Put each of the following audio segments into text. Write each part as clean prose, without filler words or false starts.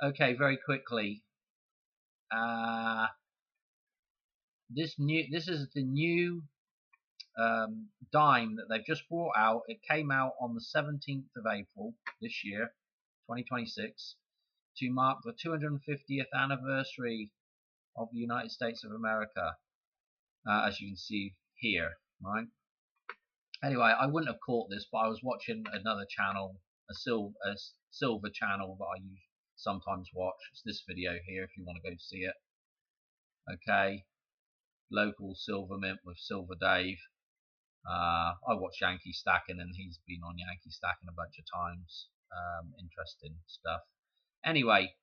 Okay, very quickly. Uh, this is the new dime that they've just brought out. It came out on the 17th of April this year, 2026, to mark the 250th anniversary of the United States of America, as you can see here, right? Anyway, I wouldn't have caught this, but I was watching another channel, a silver channel that I sometimes watch. It's this video here if you want to go see it. Okay, local Silver Mint with Silver Dave. I watch Yankee Stacking, and he's been on Yankee Stacking a bunch of times. Interesting stuff. Anyway,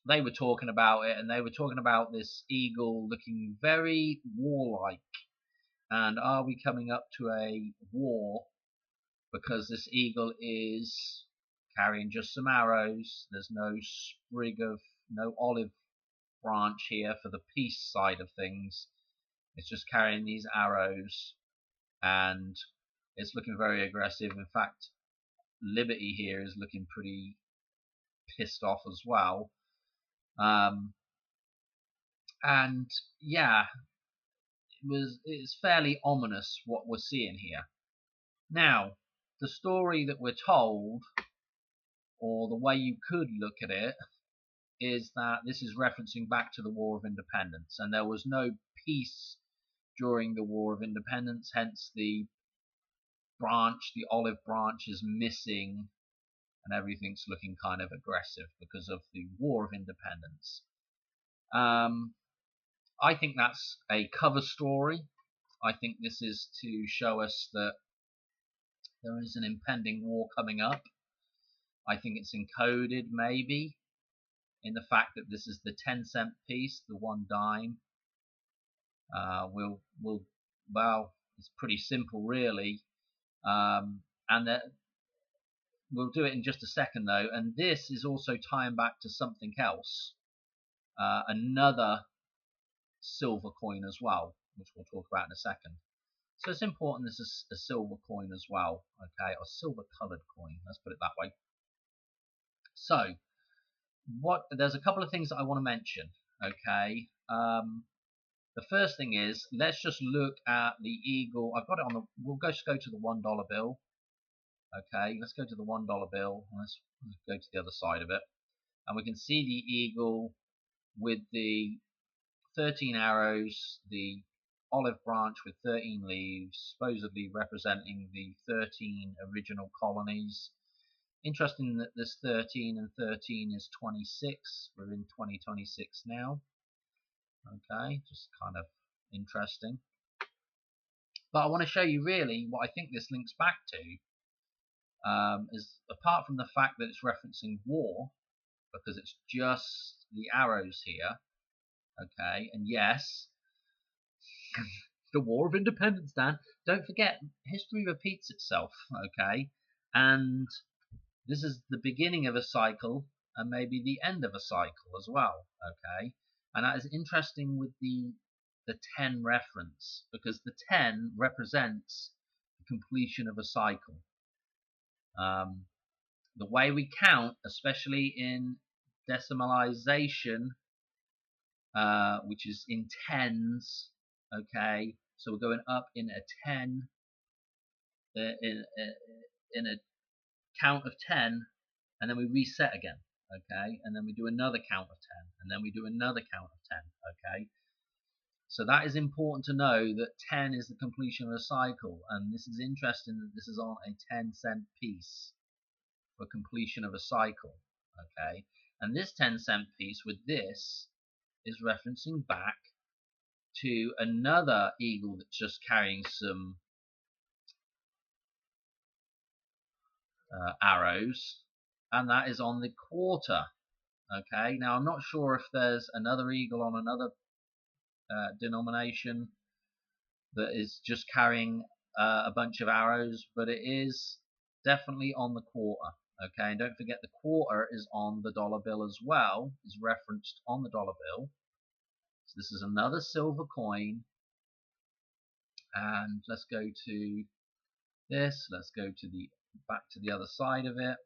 they were talking about it, and they were talking about this eagle looking very warlike. And are we coming up to a war because this eagle is carrying just some arrows? There's no no olive branch here for the peace side of things. It's just carrying these arrows, and it's looking very aggressive. In fact, Liberty here is looking pretty pissed off as well. And yeah, it's fairly ominous what we're seeing here. Now, the story that we're told, or the way you could look at it, is that this is referencing back to the War of Independence, and there was no peace during the War of Independence, hence the olive branch is missing, and everything's looking kind of aggressive because of the War of Independence. I think that's a cover story. I think this is to show us that there is an impending war coming up. I think it's encoded maybe in the fact that this is the 10-cent piece, the one dime. Well, it's pretty simple really, and that we'll do it in just a second though. And this is also tying back to something else, another silver coin as well, which we'll talk about in a second. So it's important this is a silver coin as well, okay, or silver colored coin, let's put it that way. So there's a couple of things that I want to mention, okay. The first thing is, let's just look at the eagle. I've got it on the, we'll just go to the $1 bill. Okay, let's go to the $1 bill. Let's go to the other side of it. And we can see the eagle with the 13 arrows, the olive branch with 13 leaves, supposedly representing the 13 original colonies. Interesting that this 13 and 13 is 26. We're in 2026 now. Okay, just kind of interesting. But I want to show you really what I think this links back to, is apart from the fact that it's referencing war, because it's just the arrows here, okay, and yes, the War of Independence, Dan, don't forget, history repeats itself, okay, and this is the beginning of a cycle, and maybe the end of a cycle as well, okay, and that is interesting with the 10 reference, because the 10 represents the completion of a cycle. The way we count, especially in decimalization, which is in tens, okay, so we're going up in a 10, in a count of 10, and then we reset again, okay, and then we do another count of 10, and then we do another count of 10, okay. So that is important to know, that 10 is the completion of a cycle, and this is interesting that this is on a 10-cent piece for completion of a cycle, okay. And this 10-cent piece with this is referencing back to another eagle that's just carrying some arrows, and that is on the quarter, okay. Now I'm not sure if there's another eagle on another denomination that is just carrying a bunch of arrows, but it is definitely on the quarter, okay. And don't forget the quarter is on the dollar bill as well, is referenced on the dollar bill. So this is another silver coin, and let's go to this, let's go to the back to the other side of it.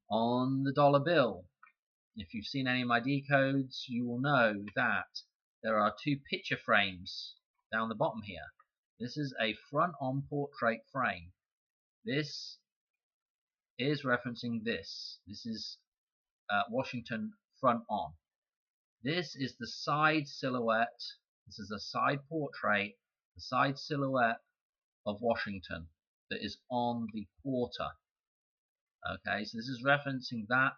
On the dollar bill, if you've seen any of my decodes, you will know that there are two picture frames down the bottom here. This is a front-on portrait frame. This is referencing this. This is Washington front-on. This is the side silhouette. This is a side portrait, the side silhouette of Washington that is on the quarter. Okay, so this is referencing that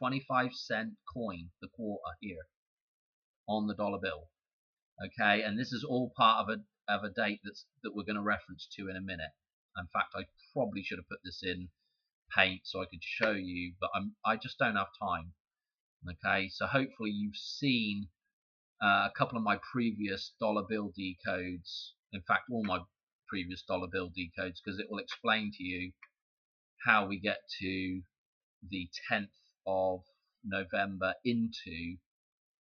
25-cent coin, the quarter here, on the dollar bill. Okay, and this is all part of a date that we're going to reference to in a minute. In fact, I probably should have put this in Paint so I could show you, but I just don't have time. Okay, so hopefully you've seen a couple of my previous dollar bill decodes. In fact, all my previous dollar bill decodes, because it will explain to you how we get to the 10th of November into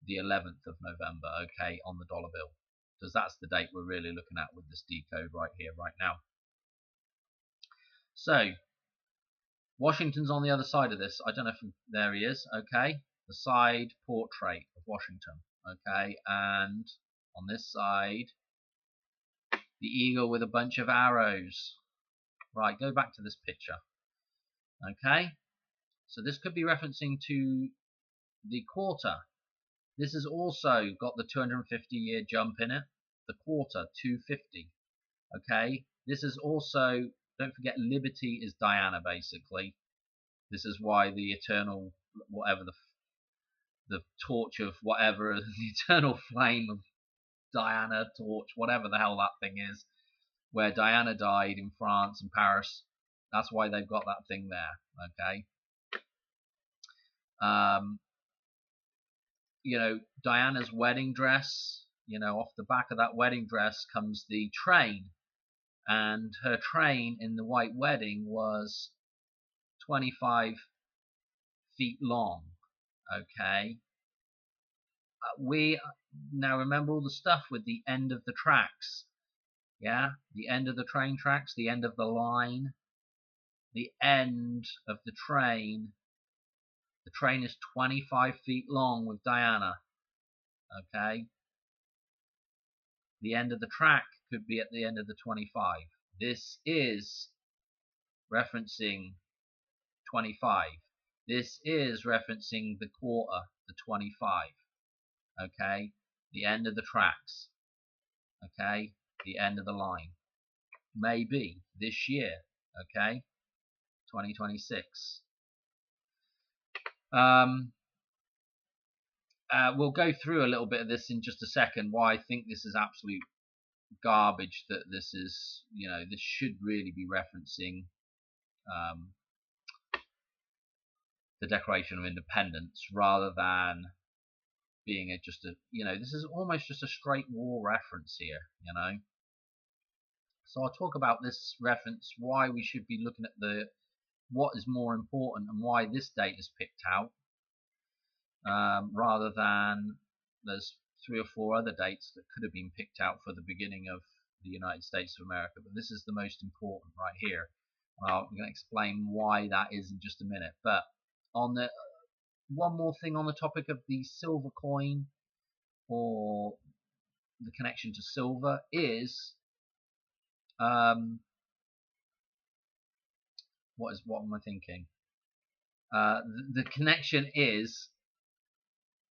the 11th of November, okay, on the dollar bill, because that's the date we're really looking at with this decode right here, right now. So Washington's on the other side of this. I don't know if there he is, okay, the side portrait of Washington, okay, and on this side the eagle with a bunch of arrows. Right, go back to this picture. Okay, so this could be referencing to the quarter. This has also got the 250-year jump in it. The quarter, 250. Okay, this is also, don't forget, Liberty is Diana, basically. This is why the eternal, whatever the torch of whatever, the eternal flame of Diana torch, whatever the hell that thing is, where Diana died in France and Paris. That's why they've got that thing there. Okay. You know, Diana's wedding dress, you know, off the back of that wedding dress comes the train, and her train in the White Wedding was 25 feet long. Okay. We now remember all the stuff with the end of the tracks. Yeah, the end of the train tracks, the end of the line, the end of the train. The train is 25 feet long with Diana. Okay. The end of the track could be at the end of the 25. This is referencing 25. This is referencing the quarter, the 25. Okay. The end of the tracks. Okay. The end of the line. Maybe this year. Okay. 2026. We'll go through a little bit of this in just a second, why I think this is absolute garbage, that this is, you know, this should really be referencing the Declaration of Independence rather than being just a, you know, this is almost just a straight war reference here, you know. So I'll talk about this reference, why we should be looking at what is more important and why this date is picked out. Rather than there's 3 or 4 other dates that could have been picked out for the beginning of the United States of America, but this is the most important right here. I'm going to explain why that is in just a minute. But on the one more thing on the topic of the silver coin, or the connection to silver, is what am I thinking? The connection is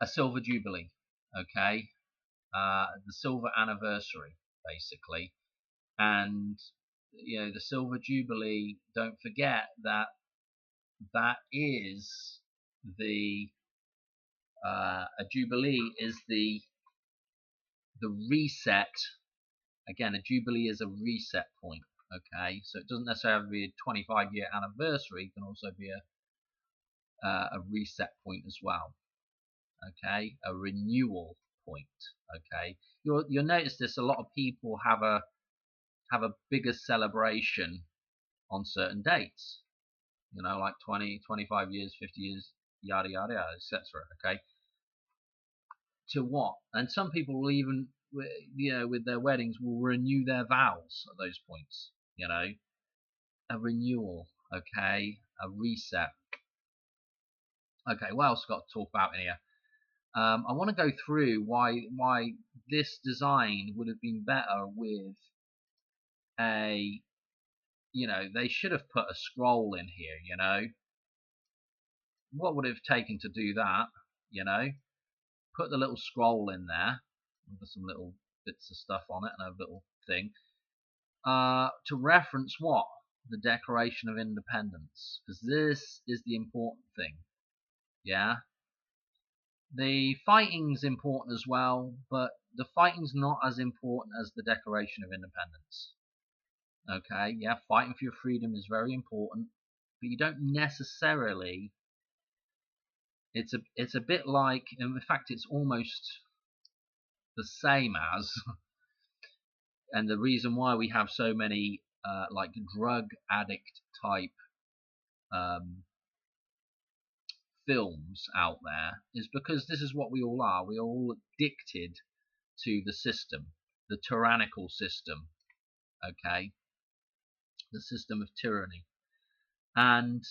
a silver jubilee, okay, the silver anniversary, basically, and you know, the silver jubilee, don't forget that is the a jubilee is the reset. Again, a jubilee is a reset point, okay, so it doesn't necessarily be a 25-year anniversary, it can also be a reset point as well. Okay, a renewal point. Okay, you'll notice this. A lot of people have a bigger celebration on certain dates. You know, like 20, 25 years, 50 years, yada yada yada, etc. Okay. To what? And some people will even, you know, with their weddings, will renew their vows at those points. You know, a renewal. Okay, a reset. Okay, what else got to talk about in here? I want to go through why this design would have been better with a, they should have put a scroll in here. What would it have taken to do that? Put the little scroll in there with some little bits of stuff on it and a little thing to reference what? The Declaration of Independence, because this is the important thing. Yeah, the fighting's important as well, but the fighting's not as important as the Declaration of Independence. Okay, yeah, fighting for your freedom is very important, but you don't necessarily. It's a bit like, in fact, it's almost the same as, and the reason why we have so many like drug addict type um, films out there is because this is what we all are. We are all addicted to the system, the tyrannical system. Okay, the system of tyranny, and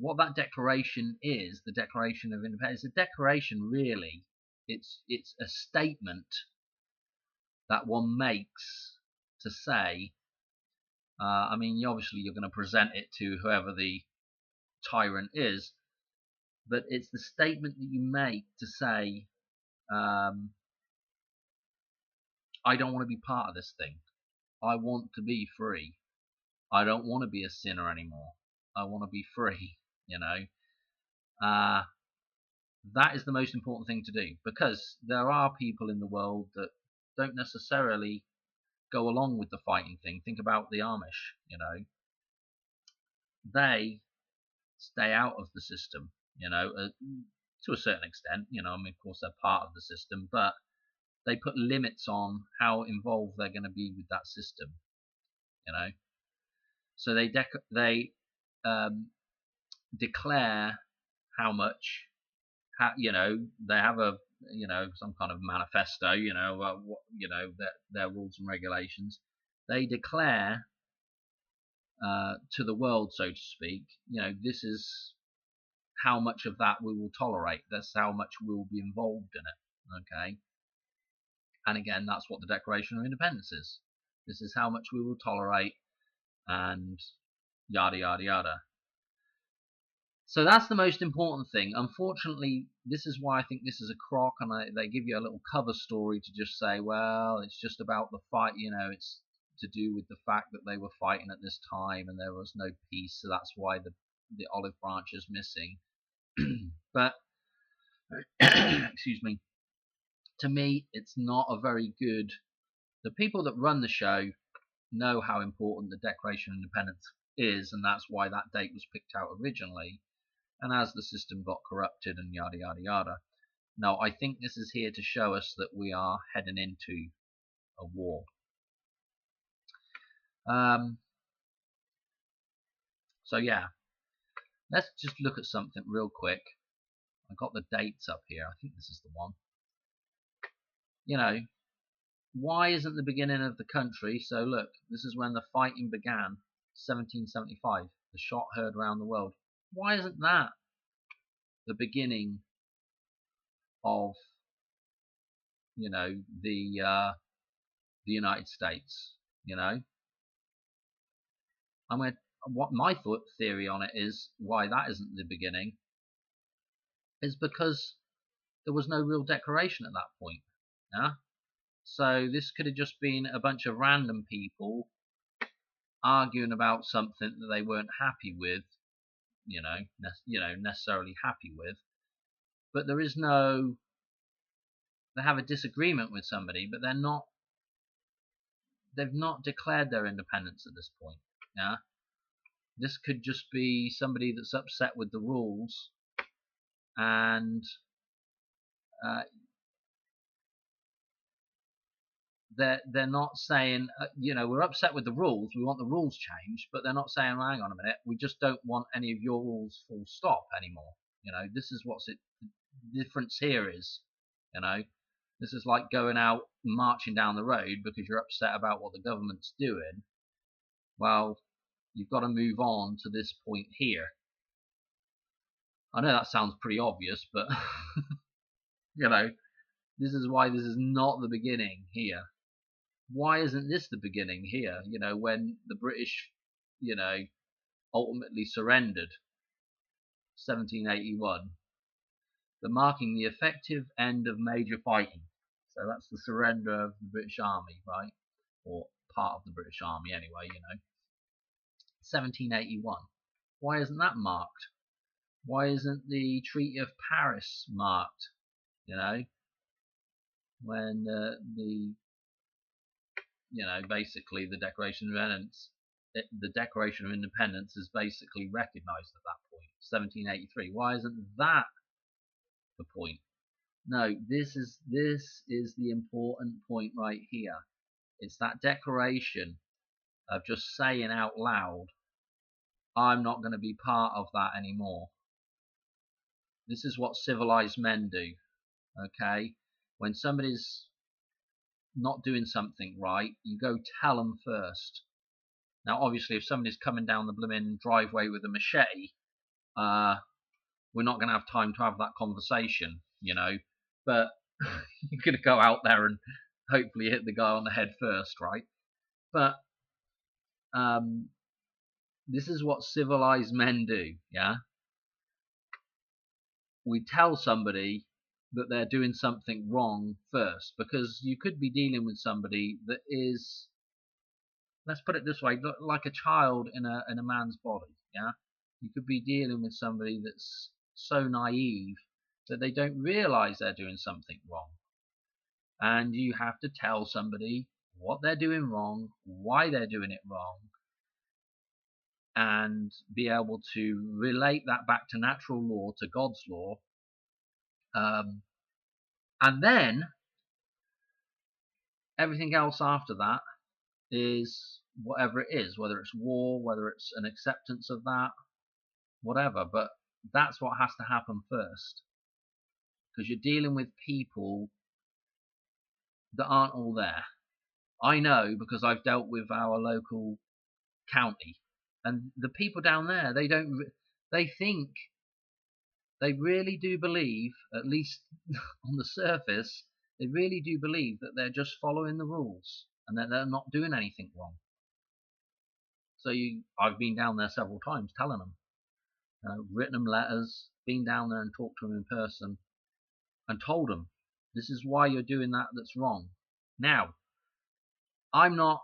what that declaration is, the Declaration of Independence. The declaration really, it's a statement that one makes to say. I mean, obviously, you're going to present it to whoever the tyrant is, but it's the statement that you make to say, I don't want to be part of this thing. I want to be free. I don't want to be a sinner anymore. I want to be free. That is the most important thing to do, because there are people in the world that don't necessarily go along with the fighting thing. Think about the Amish. They stay out of the system. To a certain extent. I mean, of course, they're part of the system, but they put limits on how involved they're going to be with that system. So they declare how much. They have a some kind of manifesto. Their rules and regulations. They declare to the world, so to speak. This is how much of that we will tolerate. That's how much we will be involved in it. Okay. And again, that's what the Declaration of Independence is. This is how much we will tolerate, and yada yada yada. So that's the most important thing. Unfortunately, this is why I think this is a crock, and they give you a little cover story to just say, well, it's just about the fight. It's to do with the fact that they were fighting at this time and there was no peace, so that's why the olive branch is missing. But excuse me, to me, it's not a very good. The people that run the show know how important the Declaration of Independence is, and that's why that date was picked out originally. And as the system got corrupted and yada yada yada. Now, I think this is here to show us that we are heading into a war. So yeah, let's just look at something real quick. I got the dates up here. I think this is the one. Why isn't the beginning of the country? So look, this is when the fighting began, 1775. The shot heard around the world. Why isn't that the beginning of the United States? What my theory on it is, why that isn't the beginning, is because there was no real declaration at that point. Yeah. So this could have just been a bunch of random people arguing about something that they weren't happy with, necessarily happy with. But there is no. They have a disagreement with somebody, but they've not declared their independence at this point. Yeah. This could just be somebody that's upset with the rules, and they're not saying, we're upset with the rules, we want the rules changed, but they're not saying, well, hang on a minute, we just don't want any of your rules full stop anymore. This is what's the difference here is, this is like going out marching down the road because you're upset about what the government's doing. Well, you've got to move on to this point here. I know that sounds pretty obvious, but you know, this is why this is not the beginning here. Why isn't this the beginning here? You know, when the British, you know, ultimately surrendered, 1781, the marking the effective end of major fighting. So that's the surrender of the British Army, right? Or part of the British Army anyway, you know. 1781. Why isn't that marked? Why isn't the Treaty of Paris marked? You know, when basically the Declaration of Independence, is basically recognised at that point, 1783. Why isn't that the point? No, this is the important point right here. It's that declaration of just saying out loud, I'm not going to be part of that anymore. This is what civilized men do. Okay, when somebody's not doing something right, you go tell them first. Now, obviously, if somebody's coming down the blooming driveway with a machete, we're not going to have time to have that conversation, you know. But you're going to go out there and hopefully hit the guy on the head first, right? But this is what civilized men do, yeah? We tell somebody that they're doing something wrong first, because you could be dealing with somebody that is, let's put it this way, like a child in a man's body, yeah? You could be dealing with somebody that's so naive that they don't realize they're doing something wrong. And you have to tell somebody what they're doing wrong, why they're doing it wrong, and be able to relate that back to natural law, to God's law. And then everything else after that is whatever it is, whether it's war, whether it's an acceptance of that, whatever. But that's what has to happen first, because you're dealing with people that aren't all there. I know, because I've dealt with our local county, and the people down there, they think, they really do believe, at least on the surface, they really do believe that they're just following the rules and that they're not doing anything wrong. So I've been down there several times telling them, written them letters, been down there and talked to them in person and told them, this is why you're doing that's wrong. Now, I'm not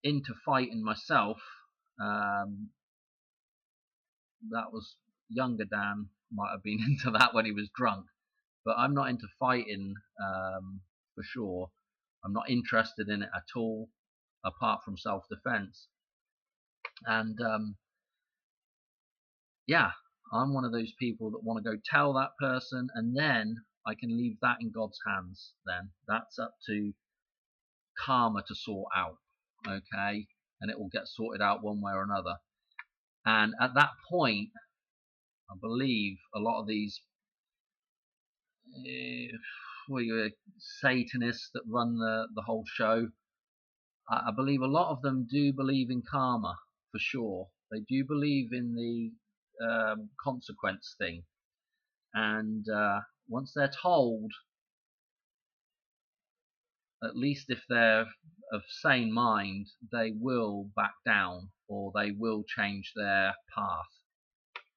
into fighting myself. That was younger Dan might have been into that when he was drunk, but I'm not into fighting for sure. I'm not interested in it at all, apart from self-defense. And yeah, I'm one of those people that want to go tell that person, and then I can leave that in God's hands. Then that's up to karma to sort out, okay? And it will get sorted out one way or another. And at that point, I believe a lot of these Satanists that run the whole show, I believe a lot of them do believe in karma, for sure. They do believe in the consequence thing. And once they're told, at least if they're of sane mind, they will back down, or they will change their path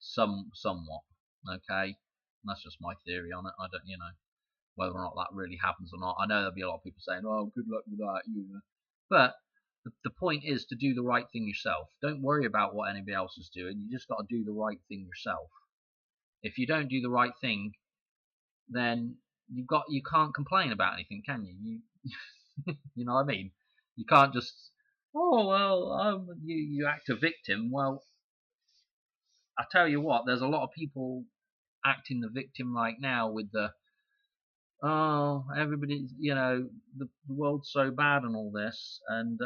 somewhat. Okay, and that's just my theory on it. I don't, whether or not that really happens or not. I know there'll be a lot of people saying, "Oh, good luck with that," but the point is to do the right thing yourself. Don't worry about what anybody else is doing. You just got to do the right thing yourself. If you don't do the right thing, then you can't complain about anything, can you? You know what I mean? You can't just, oh well, you act a victim. Well, I tell you what, there's a lot of people acting the victim right now with the, oh, everybody's, the world's so bad and all this, and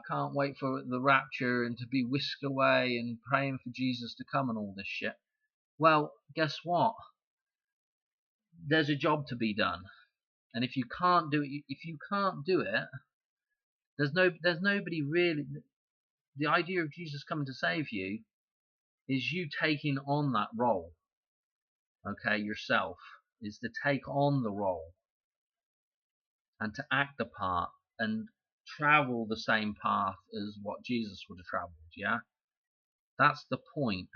can't wait for the rapture and to be whisked away and praying for Jesus to come and all this shit. Well, guess what? There's a job to be done, and if you can't do it, There's nobody really. The idea of Jesus coming to save you is you taking on that role. Okay, yourself is to take on the role and to act the part and travel the same path as what Jesus would have traveled. Yeah, that's the point.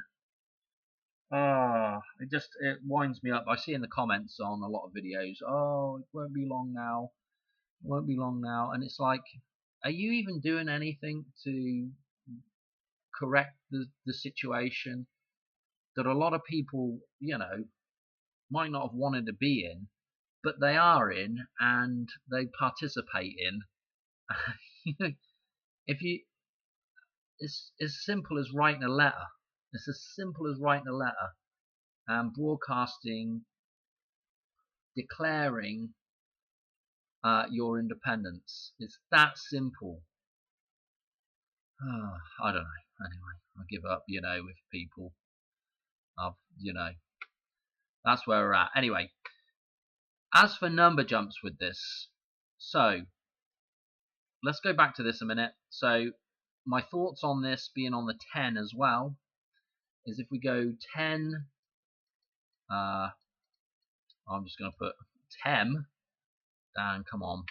It winds me up. I see in the comments on a lot of videos, oh, it won't be long now, it won't be long now, and it's like, are you even doing anything to correct the situation that a lot of people, might not have wanted to be in, but they are in and they participate in? If you, it's as simple as writing a letter. It's as simple as writing a letter and broadcasting, declaring your independence. It's that simple. I don't know. Anyway, I give up, with people. That's where we're at. Anyway, as for number jumps with this, so let's go back to this a minute. So my thoughts on this being on the 10 as well is if we go 10, I'm just going to put 10 down. Come on,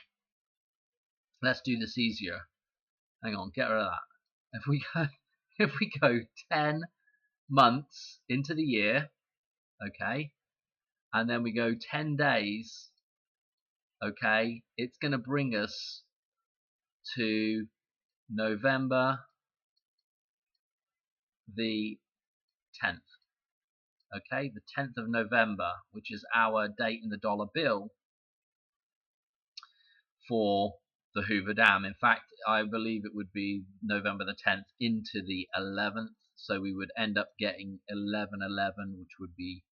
let's do this easier. Hang on, get rid of that. If we go 10 months into the year, okay, and then we go 10 days, okay, it's going to bring us to November the 10th. Okay, the 10th of November, which is our date in the dollar bill for the Hoover Dam. In fact, I believe it would be November the 10th into the 11th, so we would end up getting 11/11, which would be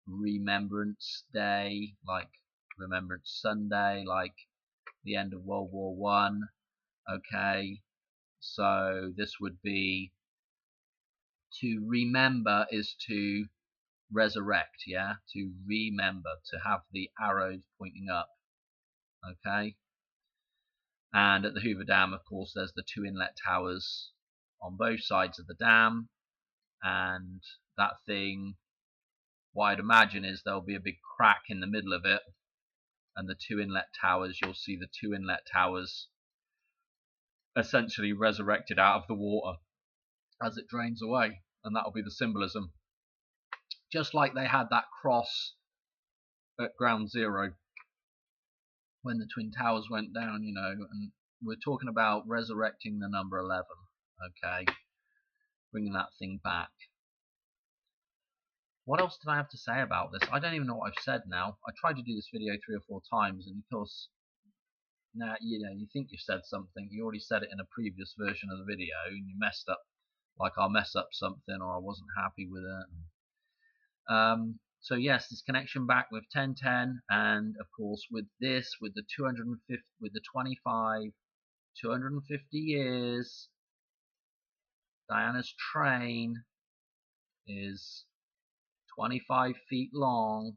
Remembrance Day, like Remembrance Sunday, like the end of World War One. Okay, so this would be, to remember is to resurrect, yeah, to remember, to have the arrows pointing up. Okay, and at the Hoover Dam, of course, there's the 2 inlet towers on both sides of the dam, and that thing, what I'd imagine is there'll be a big crack in the middle of it, and the 2 inlet towers, you'll see the 2 inlet towers essentially resurrected out of the water as it drains away, and that'll be the symbolism. Just like they had that cross at Ground Zero when the Twin Towers went down, and we're talking about resurrecting the number 11, okay, bringing that thing back. What else did I have to say about this? I don't even know what I've said now. I tried to do this video 3 or 4 times, and of course, now, you think you've said something, you already said it in a previous version of the video, and you messed up, like I'll mess up something, or I wasn't happy with it. So yes, this connection back with 1010, and of course with this, with the 250, with the 25, 250 years, Diana's train is 25 feet long,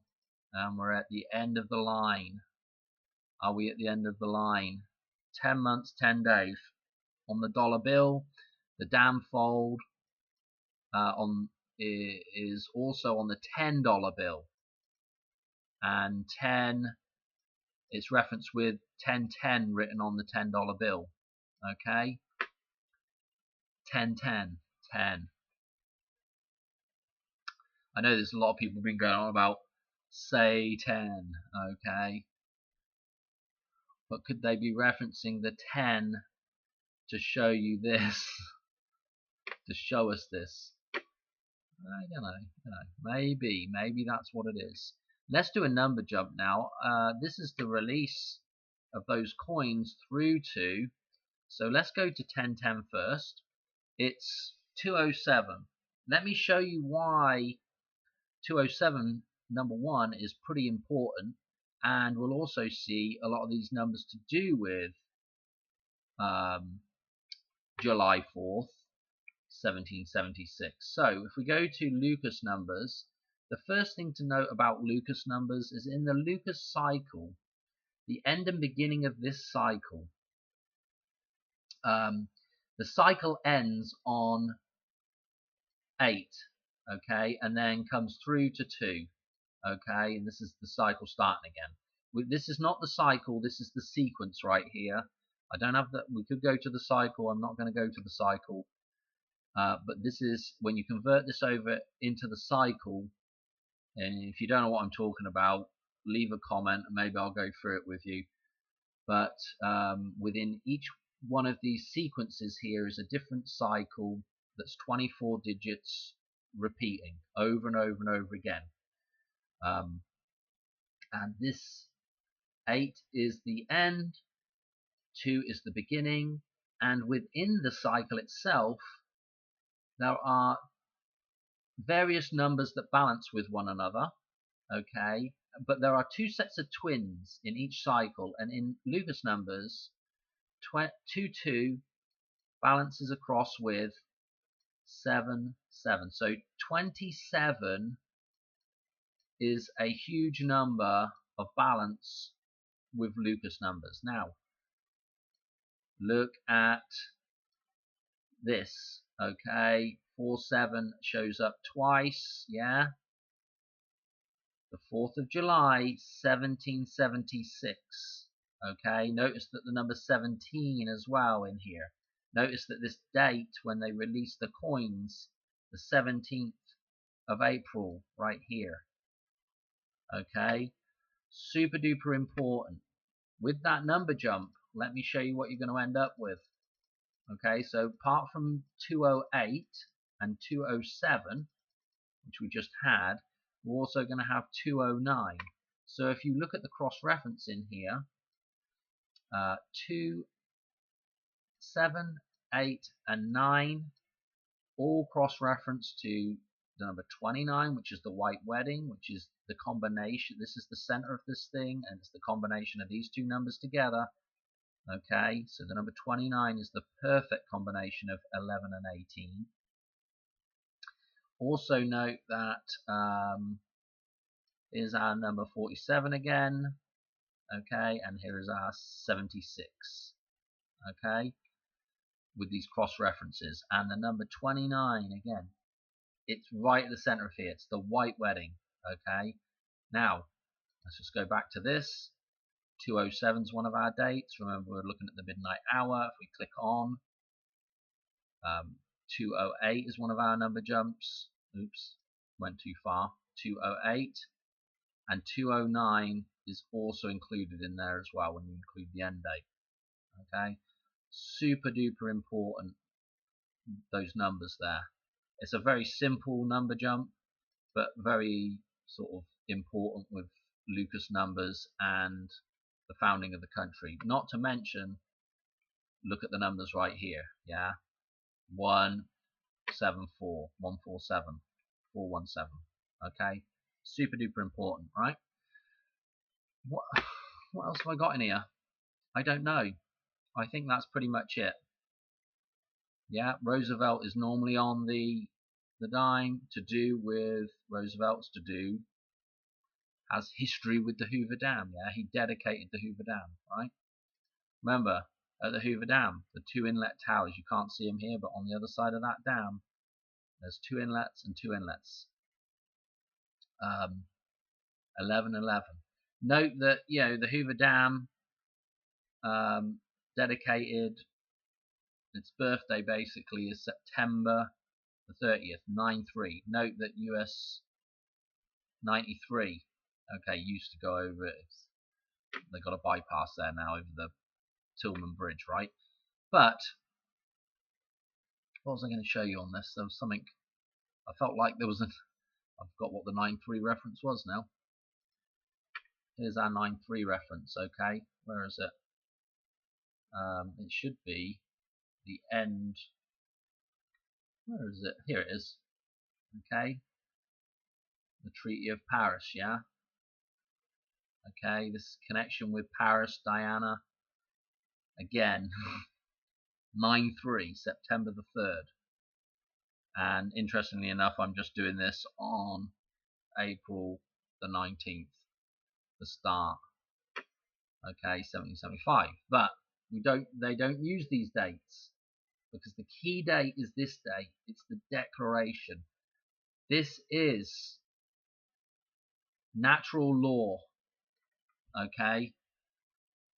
and we're at the end of the line. Are we at the end of the line? 10 months, 10 days. On the dollar bill, the dam fold is also on the $10 bill, and 10 is referenced with 1010 written on the $10 bill. Okay, 1010, 10. I know there's a lot of people been going on about say 10, okay, but could they be referencing the 10 to show you this, to show us this? I don't know. Maybe that's what it is. Let's do a number jump now. This is the release of those coins through to, so let's go to 1010 first. It's 207. Let me show you why 207, number 1, is pretty important, and we'll also see a lot of these numbers to do with July 4th, 1776. So if we go to Lucas numbers, the first thing to note about Lucas numbers is in the Lucas cycle, the end and beginning of this cycle The cycle ends on 8, okay, and then comes through to 2, okay, and this is the cycle starting again. This is not the cycle, this is the sequence right here. I don't have that. We could go to the cycle. I'm not going to go to the cycle, but this is when you convert this over into the cycle. And if you don't know what I'm talking about, leave a comment and maybe I'll go through it with you. But within each one of these sequences here is a different cycle that's 24 digits repeating over and over and over again. And this 8 is the end, 2 is the beginning, and within the cycle itself there are various numbers that balance with one another, okay, but there are 2 sets of twins in each cycle, and in Lucas numbers 2 balances across with 7 7, so 27 is a huge number of balance with Lucas numbers. Now look at this, okay, 4 7 shows up twice, yeah, the 4th of July 1776, okay, notice that the number 17 as well in here. Notice that this date when they released the coins, the 17th of April right here, okay, super duper important. With that number jump, let me show you what you're going to end up with. Okay, so apart from 208 and 207, which we just had, we're also going to have 209. So if you look at the cross reference in here, 2, 7, 8, and 9 all cross reference to the number 29, which is the white wedding, which is the combination. This is the center of this thing, and it's the combination of these two numbers together. Okay, so the number 29 is the perfect combination of 11 and 18. Also note that here's our number 47 again, okay, and here is our 76, okay, with these cross references. And the number 29 again, it's right at the center of here, it's the white wedding, okay. Now let's just go back to this. 207 is one of our dates. Remember, we're looking at the midnight hour. If we click on 208 is one of our number jumps. Oops, went too far. 208 and 209 is also included in there as well when you include the end date. Okay, super duper important, those numbers there. It's a very simple number jump, but very sort of important with Lucas numbers and the founding of the country. Not to mention, look at the numbers right here, yeah, 174, 147, 417. Okay, super duper important, right? What else have I got in here? I don't know. I think that's pretty much it. Yeah, Roosevelt is normally on the dime. To do with Roosevelt's to do has history with the Hoover Dam. Yeah, he dedicated the Hoover Dam, right? Remember, at the Hoover Dam, the 2 inlet towers, you can't see them here, but on the other side of that dam, there's 2 inlets and 2 inlets. 1111. Note that, you know, the Hoover Dam dedicated, its birthday basically is September the 30th, 9-3. Note that US 93, okay, used to go over it. They got a bypass there now over the Tillman Bridge, right? But what was I going to show you on this? There was something. I felt like there was an. I've got what the 9-3 reference was now. Here's our 9-3 reference. Okay, where is it? It should be the end. Where is it? Here it is. Okay, the Treaty of Paris. Yeah. Okay, this connection with Paris, Diana. Again, 9-3, September the 3rd. And interestingly enough, I'm just doing this on April the 19th, the start. Okay, 1775. But They don't use these dates because the key date is this date. It's the declaration. This is natural law. Okay,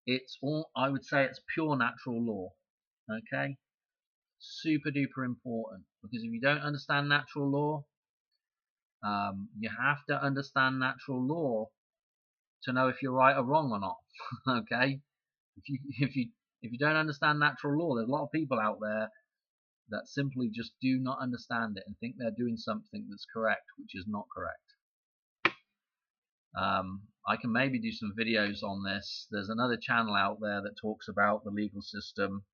it's all, I would say it's pure natural law. Okay, super duper important, because if you don't understand natural law, you have to understand natural law to know if you're right or wrong or not. Okay, if you don't understand natural law, there's a lot of people out there that simply just do not understand it and think they're doing something that's correct, which is not correct. I can maybe do some videos on this. There's another channel out there that talks about the legal system,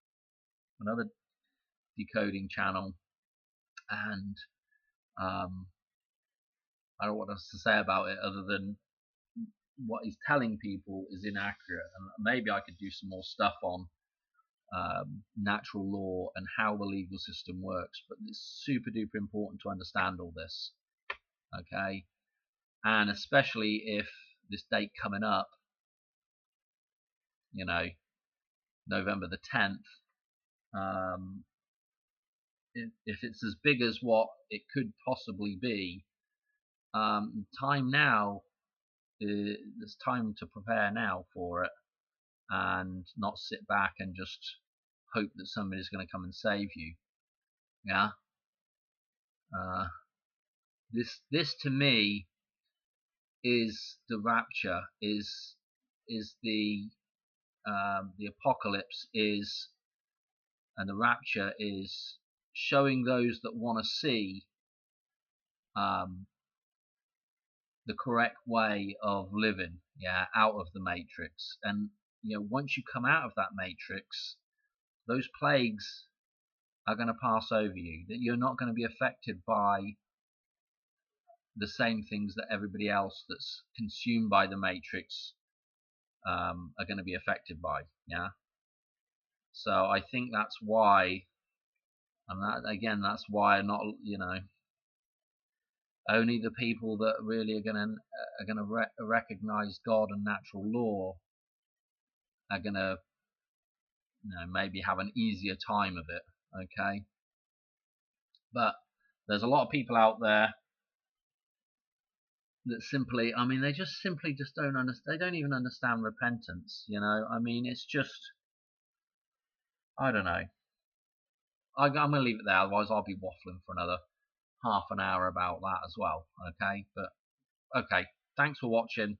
another decoding channel, and I don't know what else to say about it other than what he's telling people is inaccurate. And maybe I could do some more stuff on natural law and how the legal system works, but it's super duper important to understand all this. Okay, and especially if this date coming up, you know, November the 10th, if it's as big as what it could possibly be, time now, there's time to prepare now for it, and not sit back and just hope that somebody's going to come and save you. Yeah. This to me is the rapture, is the apocalypse is, and the rapture is showing those that want to see the correct way of living, yeah, out of the matrix. And once you come out of that matrix, those plagues are going to pass over you, that you're not going to be affected by the same things that everybody else that's consumed by the matrix are going to be affected by. Yeah. So I think that's why, and that's why not, only the people that really are gonna recognize God and natural law are gonna, maybe have an easier time of it. Okay. But there's a lot of people out there that simply, they just don't understand. They don't even understand repentance. It's just, I don't know. I'm going to leave it there, otherwise I'll be waffling for another half an hour about that as well. Okay, but okay, thanks for watching.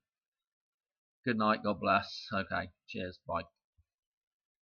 Good night, God bless. Okay, cheers, bye.